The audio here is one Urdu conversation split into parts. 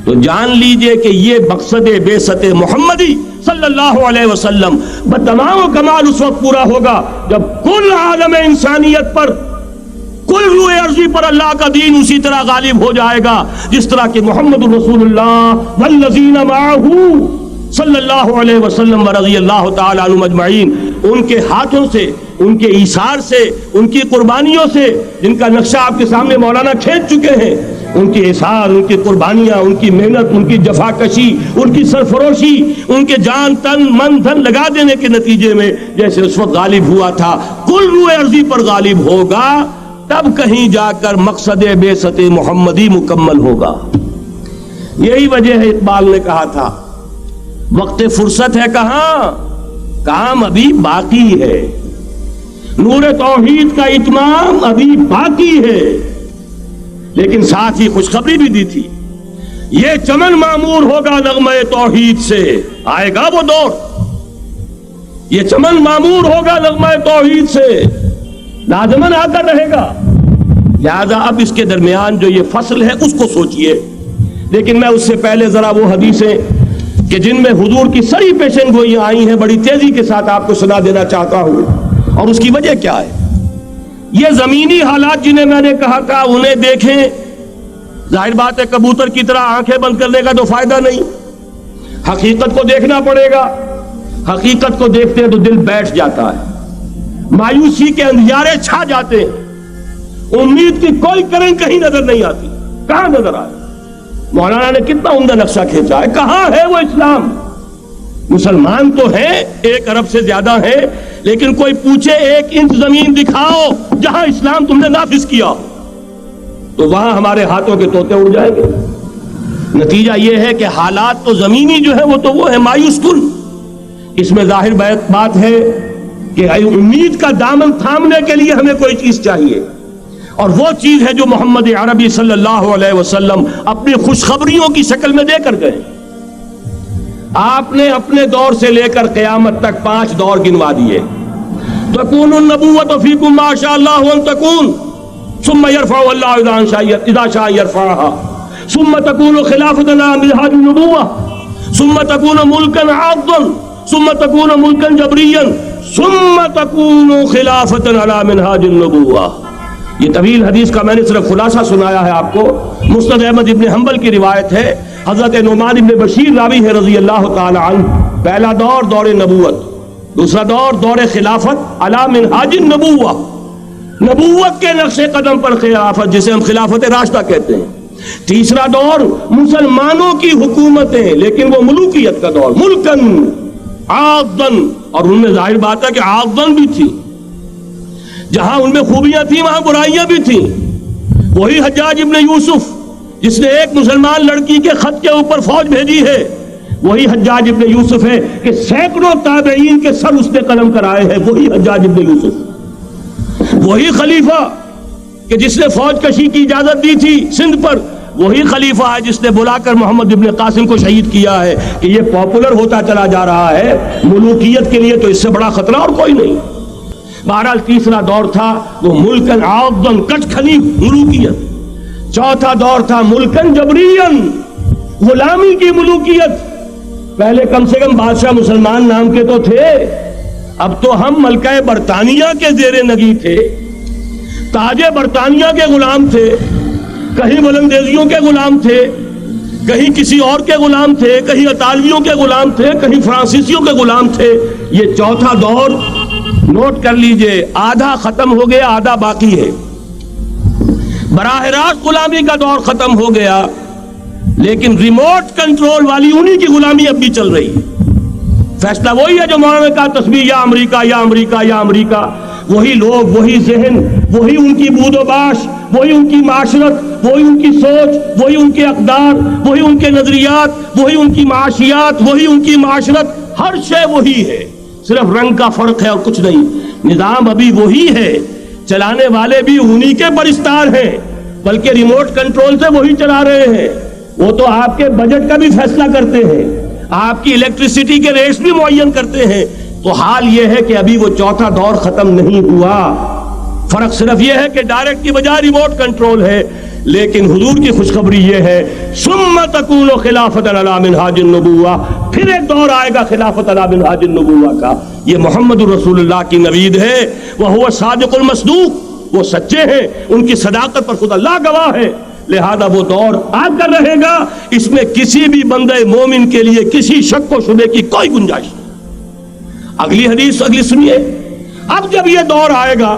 تو جان لیجئے کہ یہ مقصد بعثت محمدی صلی اللہ علیہ وسلم بتمام و کمال اس وقت پورا ہوگا جب کل عالم انسانیت پر، کل روئے ارضی پر اللہ کا دین اسی طرح غالب ہو جائے گا جس طرح کہ محمد رسول اللہ والذین معہ صلی اللہ علیہ وسلم ورضی اللہ تعالی عنہم اجمعین، ان کے ہاتھوں سے، ان کے ایثار سے، ان کی قربانیوں سے، جن کا نقشہ آپ کے سامنے مولانا کھینچ چکے ہیں، ان کے احسان، ان کی قربانیاں، ان کی محنت، ان کی جفا کشی، ان کی سرفروشی، ان کے جان تن من دھن لگا دینے کے نتیجے میں جیسے اس وقت غالب ہوا تھا کل روئے ارضی پر غالب ہوگا، تب کہیں جا کر مقصد بعثت محمدی مکمل ہوگا۔ یہی وجہ ہے اقبال نے کہا تھا وقت فرصت ہے کہاں، کام ابھی باقی ہے، نور توحید کا اتمام ابھی باقی ہے۔ لیکن ساتھ ہی خوشخبری بھی دی تھی، یہ چمن معمور ہوگا نغمہ توحید سے، آئے گا وہ دور، یہ چمن معمور ہوگا نغمہ توحید سے، لازماً آ کر رہے گا۔ لہذا اب اس کے درمیان جو یہ فصل ہے اس کو سوچئے۔ لیکن میں اس سے پہلے ذرا وہ حدیثیں کہ جن میں حضور کی سری پیشن گوئیاں آئی ہیں بڑی تیزی کے ساتھ آپ کو سنا دینا چاہتا ہوں، اور اس کی وجہ کیا ہے۔ یہ زمینی حالات جنہیں میں نے کہا تھا انہیں دیکھیں، ظاہر بات ہے کبوتر کی طرح آنکھیں بند کرنے کا تو فائدہ نہیں، حقیقت کو دیکھنا پڑے گا۔ حقیقت کو دیکھتے ہیں تو دل بیٹھ جاتا ہے، مایوسی کے اندھیارے چھا جاتے ہیں، امید کی کوئی کرن کہیں نظر نہیں آتی۔ کہاں نظر آئے؟ مولانا نے کتنا عمدہ نقشہ کھینچا ہے، کہاں ہے وہ اسلام؟ مسلمان تو ہیں، 1 ارب سے زیادہ ہیں، لیکن کوئی پوچھے 1 انچ زمین دکھاؤ جہاں اسلام تم نے نافذ کیا، تو وہاں ہمارے ہاتھوں کے طوطے اڑ جائیں گے۔ نتیجہ یہ ہے کہ حالات تو زمینی جو ہے وہ ہے مایوس کن۔ اس میں ظاہر بات ہے کہ امید کا دامن تھامنے کے لیے ہمیں کوئی چیز چاہیے، اور وہ چیز ہے جو محمد عربی صلی اللہ علیہ وسلم اپنی خوشخبریوں کی شکل میں دے کر گئے۔ آپ نے اپنے دور سے لے کر قیامت تک 5 دور گنوا دیے۔ تکون النبوۃ فیکم ما شاء اللہ ان تکون ثم یرفع اللہ اذا شاء یرفعها ثم تکون خلافۃ علی منہاج النبوۃ ثم تکون ملکا عاضا ثم تکون ملکا جبریا ثم تکون خلافۃ علی منہاج النبوۃ۔ یہ طویل حدیث کا میں نے صرف خلاصہ سنایا ہے آپ کو۔ مسند احمد ابن حنبل کی روایت ہے، حضرت نعمان ابن بشیر راوی ہے رضی اللہ تعالی عنہ۔ پہلا دور دور نبوت، دوسرا دور دور خلافت علی منہاج النبوۃ، نبوت کے نقش قدم پر خلافت جسے ہم خلافت راشدہ کہتے ہیں۔ تیسرا دور مسلمانوں کی حکومتیں، لیکن وہ ملوکیت کا دور، ملکن عاضن، اور ان میں ظاہر بات ہے کہ عاضن بھی تھی، جہاں ان میں خوبیاں تھیں وہاں برائیاں بھی تھیں۔ وہی حجاج ابن یوسف جس نے ایک مسلمان لڑکی کے خط کے اوپر فوج بھیجی ہے، وہی حجاج ابن یوسف ہے کہ سینکڑوں تابعین کے سر اس نے قلم کرائے ہیں، وہی حجاج ابن یوسف۔ وہی خلیفہ کہ جس نے فوج کشی کی اجازت دی تھی سندھ پر، وہی خلیفہ ہے جس نے بلا کر محمد ابن قاسم کو شہید کیا ہے کہ یہ پاپولر ہوتا چلا جا رہا ہے، ملوکیت کے لیے تو اس سے بڑا خطرہ اور کوئی نہیں۔ بہرحال تیسرا دور تھا وہ ملکن عاضن، کٹ کھلی ملوکیت۔ چوتھا دور تھا ملکن جبرین، غلامی کی ملوکیت۔ پہلے کم سے کم بادشاہ مسلمان نام کے تو تھے، اب تو ہم ملکہ برطانیہ کے زیر نگی تھے، تاج برطانیہ کے غلام تھے، کہیں بلندیزیوں کے غلام تھے، کہیں کسی اور کے غلام تھے، کہیں اطالویوں کے غلام تھے، کہیں فرانسیسیوں کے غلام تھے۔ یہ چوتھا دور نوٹ کر لیجئے، آدھا ختم ہو گیا، آدھا باقی ہے۔ براہ راست غلامی کا دور ختم ہو گیا، لیکن ریموٹ کنٹرول والی انہی کی غلامی اب بھی چل رہی ہے۔ فیصلہ وہی ہے جو مولانا نے کہا، تسبیح یا امریکہ یا امریکہ یا امریکہ۔ وہی لوگ، وہی ذہن، وہی ان کی بود و باش، وہی ان کی معاشرت، وہی ان کی سوچ، وہی ان کے اقدار، وہی ان کے نظریات، وہی ان کی معاشیات، وہی ان کی معاشرت، ہر شے وہی ہے، صرف رنگ کا فرق ہے اور کچھ نہیں۔ نظام ابھی وہی ہے، چلانے والے بھی انہی کے پرستار ہیں، بلکہ ریموٹ کنٹرول سے وہی چلا رہے ہیں۔ وہ تو آپ کے بجٹ کا بھی فیصلہ کرتے ہیں، آپ کی الیکٹریسٹی کے ریٹس بھی معین کرتے ہیں۔ تو حال یہ ہے کہ ابھی وہ چوتھا دور ختم نہیں ہوا۔ فرق صرف یہ ہے کہ ڈائریکٹ کی بجائے ریموٹ کنٹرول ہے، لیکن حضور کی خوشخبری یہ ہے ثم تکون خلافت علی منہاج النبوہ، پھر ایک دور آئے گا خلافت علی منہاج النبوہ کا. یہ محمد الرسول اللہ کی نوید ہے. وہو صادق المصدوق، وہ سچے ہیں، ان کی صداقت پر خود اللہ گواہ ہے. لہذا وہ دور آ کر رہے گا، اس میں کسی بھی بندہ مومن کے لیے کسی شک و شبے کی کوئی گنجائش نہیں. اگلی حدیث اگلی سنیے. اب جب یہ دور آئے گا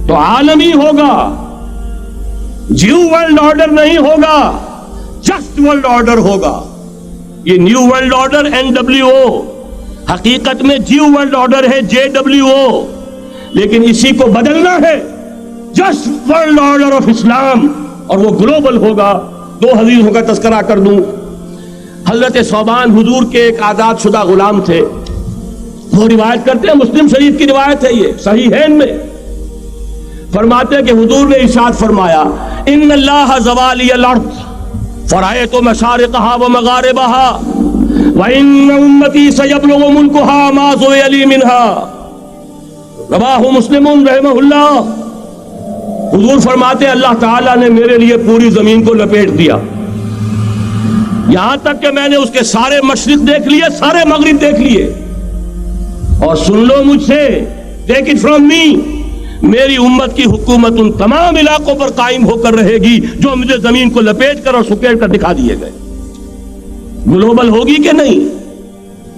تو عالمی ہوگا، جیو ورلڈ آرڈر نہیں ہوگا، جسٹ ورلڈ آرڈر ہوگا. یہ نیو ورلڈ آرڈر NWO، حقیقت میں جیو ورلڈ آرڈر ہے JWO، لیکن اسی کو بدلنا ہے جسٹ ورلڈ آرڈر آف اسلام، اور وہ گلوبل ہوگا. دو حدیثوں کا تذکرہ کر دوں. حضرت ثوبان حضور کے ایک آزاد شدہ غلام تھے. وہ روایت کرتے ہیں، مسلم شریف کی روایت ہے، یہ صحیحین میں فرماتے ہیں کہ حضور نے ارشاد فرمایا ان اللہ زوالی الارض فرأیت مشارقها ومغاربها وان امتی سیبلغ ملکها ما زوی لی منها. رواہ مسلم رحمہ اللہ. حضور فرماتے ہیں اللہ تعالیٰ نے میرے لیے پوری زمین کو لپیٹ دیا، یہاں تک کہ میں نے اس کے سارے مشرق دیکھ لیے، سارے مغرب دیکھ لیے. اور سن لو مجھ سے، ٹیک اٹ فرام می، میری امت کی حکومت ان تمام علاقوں پر قائم ہو کر رہے گی جو مجھے زمین کو لپیٹ کر اور سکیڑ کر دکھا دیے گئے. گلوبل ہوگی کہ نہیں؟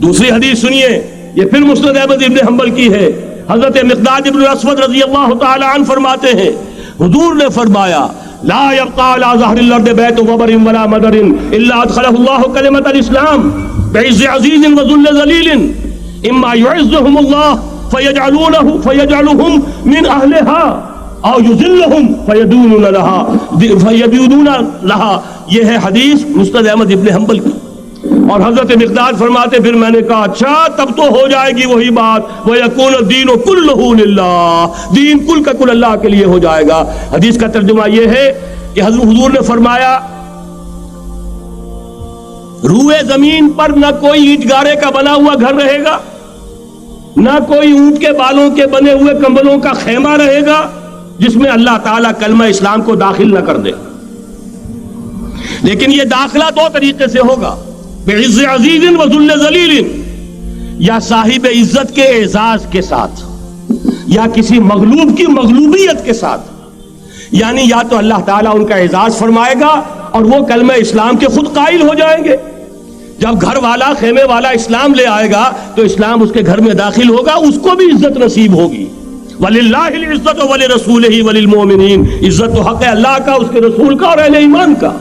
دوسری حدیث سنیے، یہ پھر مسند احمد ابن حنبل کی ہے. حضرت مقداد ابن الاسود رضی اللہ تعالی عنہ فرماتے ہیں حضور نے فرمایا لا يبقى على ظهر الارض بيت وبر ولا مدر الا ادخله الله كلمة الاسلام بعز عزيز وذل ذليل اما يعزهم الله فيجعلهم من اهلها او يذلهم فيدونون لها. یہ ہے حدیث مسند احمد ابن حنبل کی. اور حضرت مقداد فرماتے پھر میں نے کہا اچھا تب تو ہو جائے گی وہی بات وَيَكُونُ الدِّينُ كُلُّهُ لِلَّهِ، دین کل کا کل اللہ کے لیے ہو جائے گا. حدیث کا ترجمہ یہ ہے کہ حضور نے فرمایا روئے زمین پر نہ کوئی اینٹ گارے کا بنا ہوا گھر رہے گا، نہ کوئی اونٹ کے بالوں کے بنے ہوئے کمبلوں کا خیمہ رہے گا جس میں اللہ تعالیٰ کلمہ اسلام کو داخل نہ کر دے. لیکن یہ داخلہ دو طریقے سے ہوگا، بعز عزیز و ذل ذلیل، یا صاحب عزت کے اعزاز کے ساتھ یا کسی مغلوب کی مغلوبیت کے ساتھ. یعنی یا تو اللہ تعالیٰ ان کا اعزاز فرمائے گا اور وہ کلمہ اسلام کے خود قائل ہو جائیں گے. جب گھر والا خیمے والا اسلام لے آئے گا تو اسلام اس کے گھر میں داخل ہوگا، اس کو بھی عزت نصیب ہوگی. وَلِلَّهِ الْعِزَّةُ وَلِرَسُولِهِ وَلِلْمُؤْمِنِينَ، عزت و حق اللہ کا، اس کے رسول کا اور اہل ایمان کا.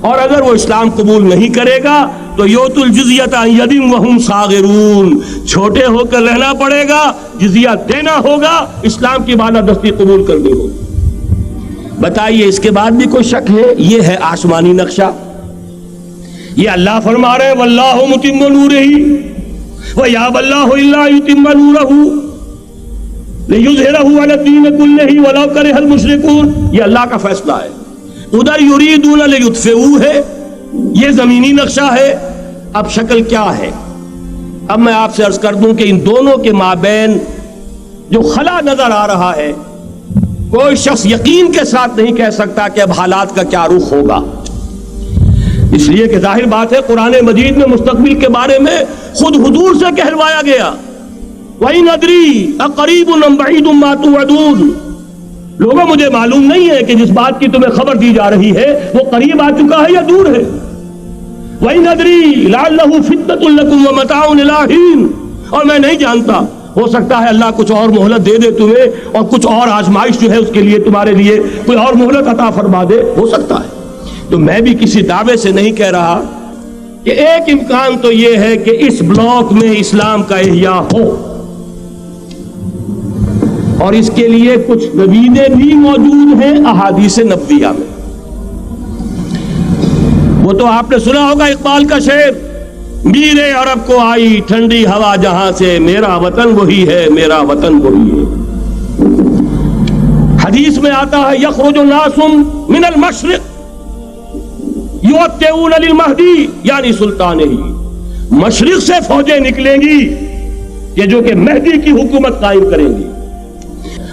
اور اگر وہ اسلام قبول نہیں کرے گا تو یوت الجزیۃ عن ید وہم صاغرون، چھوٹے ہو کر رہنا پڑے گا، جزیہ دینا ہوگا، اسلام کی بالادستی قبول کرنی ہوگی. بتائیے اس کے بعد بھی کوئی شک ہے؟ یہ ہے آسمانی نقشہ. یہ اللہ فرما رہے واللہ متم نورہ ویابی اللہ الا یتم نورہ لیظہرہ علی الدین کلہ ولو کرہ المشرکون. یہ اللہ کا فیصلہ ہے. ادھر یریدون لیطفئوا ہے، یہ زمینی نقشہ ہے. اب شکل کیا ہے؟ اب میں آپ سے عرض کر دوں کہ ان دونوں کے مابین جو خلا نظر آ رہا ہے، کوئی شخص یقین کے ساتھ نہیں کہہ سکتا کہ اب حالات کا کیا رخ ہوگا. اس لیے کہ ظاہر بات ہے قرآن مجید میں مستقبل کے بارے میں خود حضور سے کہلوایا گیا وَإِنْ أَدْرِي أَقَرِيبٌ أَمْ بَعِيدٌ مَا تُوعَدُونَ. لوگوں مجھے معلوم نہیں ہے کہ جس بات کی تمہیں خبر دی جا رہی ہے وہ قریب آ چکا ہے یا دور ہے. وَإِنْ أَدْرِي لَعَلَّهُ فِتْنَةٌ لَكُمْ وَمَتَاعٌ إِلَىٰ حِينٍ، اور میں نہیں جانتا، ہو سکتا ہے اللہ کچھ اور مہلت دے دے تمہیں اور کچھ اور آزمائش جو ہے اس کے لیے تمہارے لیے کوئی اور مہلت عطا فرما دے، ہو سکتا ہے. تو میں بھی کسی دعوے سے نہیں کہہ رہا کہ ایک امکان تو یہ ہے کہ اس بلاک میں اسلام کا احیاء ہو، اور اس کے لیے کچھ نویدیں بھی موجود ہیں احادیث نبویہ میں. وہ تو آپ نے سنا ہوگا اقبال کا شعر، میرے عرب کو آئی ٹھنڈی ہوا جہاں سے، میرا وطن وہی ہے، میرا وطن وہی ہے. حدیث میں آتا ہے یخرج ناس من المشرق یؤتون للمہدی یعنی سلطان ہی، مشرق سے فوجیں نکلیں گی کہ جو کہ مہدی کی حکومت قائم کریں گی.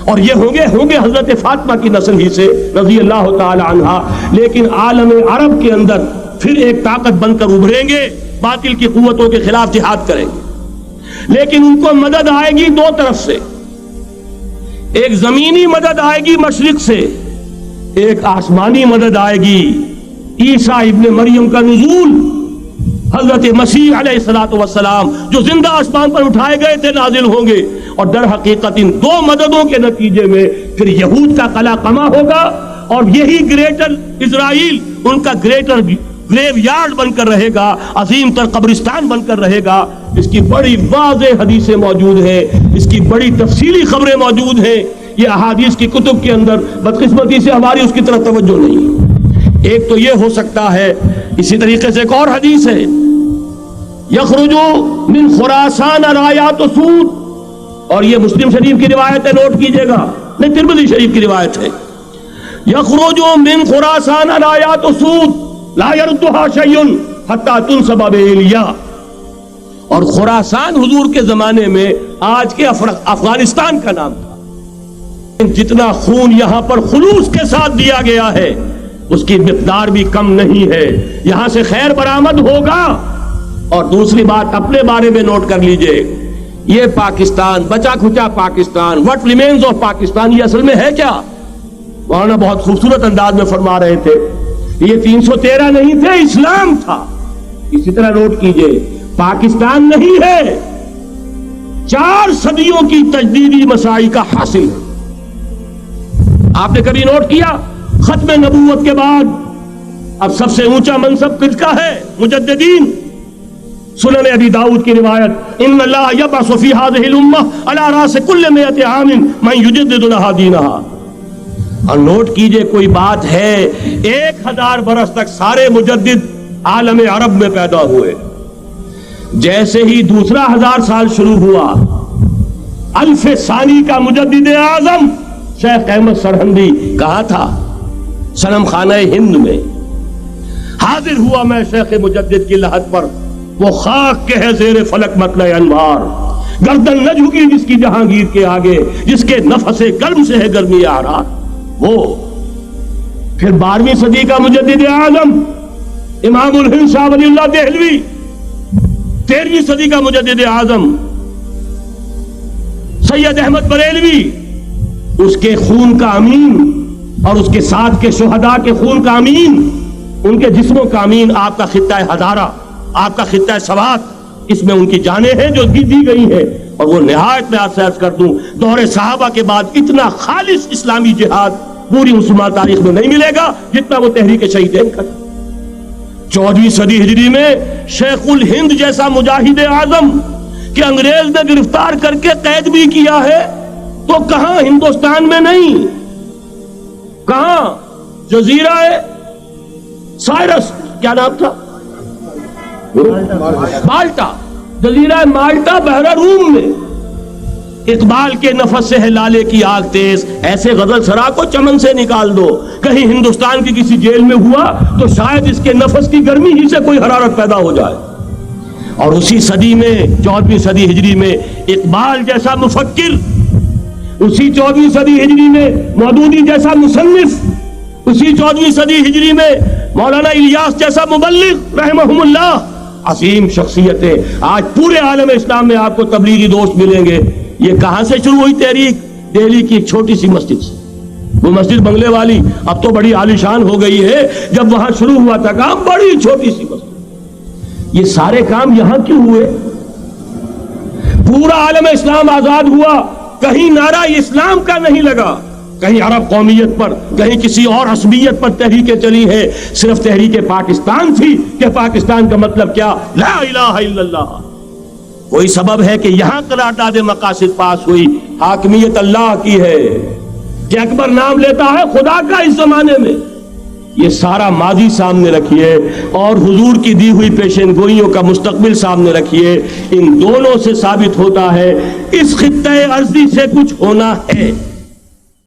اور یہ ہوں گے حضرت فاطمہ کی نسل ہی سے رضی اللہ تعالی عنہا، لیکن عالم عرب کے اندر پھر ایک طاقت بن کر ابھریں گے، باطل کی قوتوں کے خلاف جہاد کریں گے، لیکن ان کو مدد آئے گی دو طرف سے، ایک زمینی مدد آئے گی مشرق سے، ایک آسمانی مدد آئے گی، عیسیٰ ابن مریم کا نزول، حضرت مسیح علیہ الصلوۃ والسلام جو زندہ آسمان پر اٹھائے گئے تھے نازل ہوں گے، اور در حقیقت ان دو مددوں کے نتیجے میں پھر یہود کا قلعہ قمع ہوگا، اور یہی گریٹر اسرائیل ان کا گریٹر گریو یارڈ بن کر رہے گا، عظیم تر قبرستان بن کر رہے گا۔ اس کی بڑی واضح حدیثیں موجود ہیں، اس کی بڑی تفصیلی خبریں موجود ہیں، یہ احادیث کی کتب کے اندر، بدقسمتی سے ہماری اس کی طرف توجہ نہیں۔ ایک تو یہ ہو سکتا ہے، اسی طریقے سے ایک اور حدیث ہے، یخرج من خراسان رایات سود، اور یہ مسلم شریف کی روایت ہے، نوٹ کیجئے گا، نہیں ترمذی شریف کی روایت ہے، یخرج من خراسان رایات سود لا يردها شيء حتى تنصب بإيلیا، اور خراسان حضور کے زمانے میں آج کے افغانستان کا نام تھا۔ جتنا خون یہاں پر خلوص کے ساتھ دیا گیا ہے اس کی مقدار بھی کم نہیں ہے، یہاں سے خیر برآمد ہوگا۔ اور دوسری بات اپنے بارے میں نوٹ کر لیجئے، یہ پاکستان، بچا کھچا Pakistan, what remains of Pakistan, یہ اصل میں ہے کیا؟ مولانا بہت خوبصورت انداز میں فرما رہے تھے، یہ 313 نہیں تھے، اسلام تھا۔ اسی طرح نوٹ کیجئے، پاکستان نہیں ہے، 4 صدیوں کی تجدیدی مساعی کا حاصل ہے۔ آپ نے کبھی نوٹ کیا ختم نبوت کے بعد اب سب سے اونچا منصب کس کا ہے؟ مجددین۔ سنن ابی داؤد کی روایت، ان اللہ یبعث فی هذه الامہ علی راس کل 100 عام من یجدد لها دینها۔ اور نوٹ کیجئے، کوئی بات ہے 1000 برس تک سارے مجدد عالم عرب میں پیدا ہوئے، جیسے ہی دوسرا 1000 سال شروع ہوا، الف ثانی کا مجدد اعظم شیخ احمد سرہندی کہا تھا، صنم خانہ ہند میں حاضر ہوا میں شیخ مجدد کی لحد پر، وہ خاک کے ہے زیر فلک مطلع انوار، گردن نہ جھکی جس کی جہانگیر کے آگے، جس کے نفس گرم سے ہے گرمی آرار۔ وہ پھر 12ویں صدی کا مجدد اعظم امام الہند شاہ ولی اللہ دہلوی، 13ویں صدی کا مجدد اعظم سید احمد بریلوی، اس کے خون کا امین اور اس کے ساتھ کے شہداء کے خون کا امین، ان کے جسموں کا امین آپ کا خطہ ہزارہ، آپ کا خطہ سوات، اس میں ان کی جانیں ہیں جو دی گئی ہیں۔ اور وہ نہایت میں آپ سے عرض کر دوں، دور صحابہ کے بعد اتنا خالص اسلامی جہاد پوری مسلمان تاریخ میں نہیں ملے گا جتنا وہ تحریک شہیدین کا۔ 14ویں صدی ہجری میں شیخ الہند جیسا مجاہد اعظم کہ انگریز نے گرفتار کر کے قید بھی کیا ہے، تو کہاں ہندوستان میں نہیں، کہاں جزیرہ سائرس، کیا نام تھا؟ مالٹا، جزیرہ مالٹا بحر روم میں، اقبال کے نفس سے ہے لالے کی آگ تیز، ایسے غزل سرا کو چمن سے نکال دو، کہیں ہندوستان کی کسی جیل میں ہوا تو شاید اس کے نفس کی گرمی ہی سے کوئی حرارت پیدا ہو جائے۔ اور اسی صدی میں 14ویں صدی ہجری میں اقبال جیسا مفکر، اسی 14ویں صدی ہجری میں مودودی جیسا مصنف، اسی 14ویں صدی ہجری میں مولانا الیاس جیسا مبلغ رحمہم اللہ، عظیم شخصیتیں آج پورے عالم اسلام میں آپ کو تبلیغی دوست ملیں گے۔ یہ کہاں سے شروع ہوئی تحریک؟ دہلی کی ایک چھوٹی سی مسجد سے، وہ مسجد بنگلے والی اب تو بڑی عالیشان ہو گئی ہے، جب وہاں شروع ہوا تھا کام بڑی چھوٹی سی مسجد۔ یہ سارے کام یہاں کیوں ہوئے؟ پورا عالم اسلام آزاد ہوا، کہیں نعرہ اسلام کا نہیں لگا، کہیں عرب قومیت پر، کہیں کسی اور عصبیت پر تحریکیں چلی ہیں، صرف تحریک پاکستان تھی کہ پاکستان کا مطلب کیا؟ لا الہ الا اللہ۔ کوئی سبب ہے کہ یہاں قرارداد مقاصد پاس ہوئی، حاکمیت اللہ کی ہے، کہ اکبر نام لیتا ہے خدا کا اس زمانے میں۔ یہ سارا ماضی سامنے رکھیے اور حضور کی دی ہوئی پیشین گوئیوں کا مستقبل سامنے رکھیے، ان دونوں سے ثابت ہوتا ہے اس خطہ ارضی سے کچھ ہونا ہے۔